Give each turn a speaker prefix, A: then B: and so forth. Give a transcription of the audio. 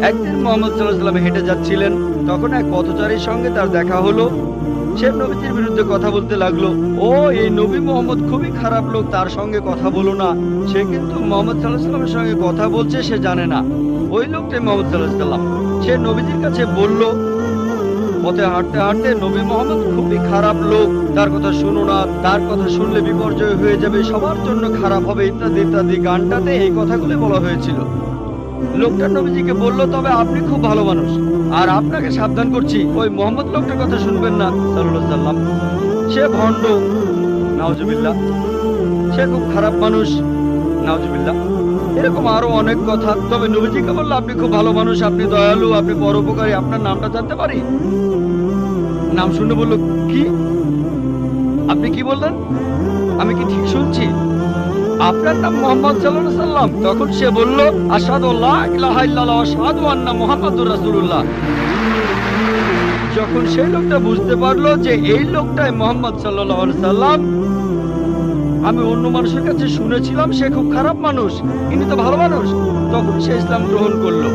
A: একদিন মোহাম্মদ সাল্লাল্লাহু আলাইহি ওয়াসাল্লাম হেঁটে যাচ্ছিলেন। তখন এক পথচারীর সঙ্গে তার দেখা হলো। সে নবীজির বিরুদ্ধে কথা বলতে লাগলো। ও, এই নবী মোহাম্মদ খুবই খারাপ লোক, তার সঙ্গে কথা বলো না। সে কিন্তু মোহাম্মদ সাল্লাল্লাহু আলাইহি ওয়াসাল্লামের সঙ্গে কথা বলছে, সে জানে না। ওই লোকটাই মোহাম্মদ সাল্লাল্লাহু আলাইহি ওয়াসাল্লাম। সে নবীজির কাছে বলল, পথে হাঁটতে হাঁটতে নবী মোহাম্মদ খুবই খারাপ লোক, তার কথা শুনো না, তার কথা শুনলে বিপর্যয় হয়ে যাবে, সবার জন্য খারাপ হবে, ইত্যাদি ইত্যাদি। গানটাতে এই কথাগুলি বলা হয়েছিল। লোকটা নবীজিকে বলল, তবে আপনি খুব ভালো মানুষ, আর আপনাকে সাবধান করছি, ওই মোহাম্মদ লোকটার কথা শুনবেন না সাল্লাল্লাহু আলাইহি ওয়াসাল্লাম। সে ভণ্ড, নাউজুবিল্লাহ। সে খুব খারাপ মানুষ, নাউজুবিল্লাহ। এরকম আরো অনেক কথা। তবে নবীজিকে বলল, আপনি খুব ভালো মানুষ, আপনি দয়ালু, আপনি পরোপকারী, আপনার নামটা জানতে পারি? নাম শুনে বলল, কি? আপনি কি বললেন? আমি কি ঠিক শুনছি? আপনার নাম মোহাম্মদ সাল্লাল্লাহু আলাইহি ওয়াসাল্লাম? তখন সে বলল, আশহাদু আল্লা ইলাহা ইল্লাল্লাহ ওয়া আশহাদু আন্না মুহাম্মাদুর রাসূলুল্লাহ। যখন সেই লোকটা বুঝতে পারলো যে এই লোকটাই মোহাম্মদ সাল্লাল্লাহু আলাইহি ওয়াসাল্লাম, আমি অন্য মানুষের কাছে শুনেছিলাম সে খুব খারাপ মানুষ, ইনি তো ভালো মানুষ, তখন সে ইসলাম গ্রহণ করলো।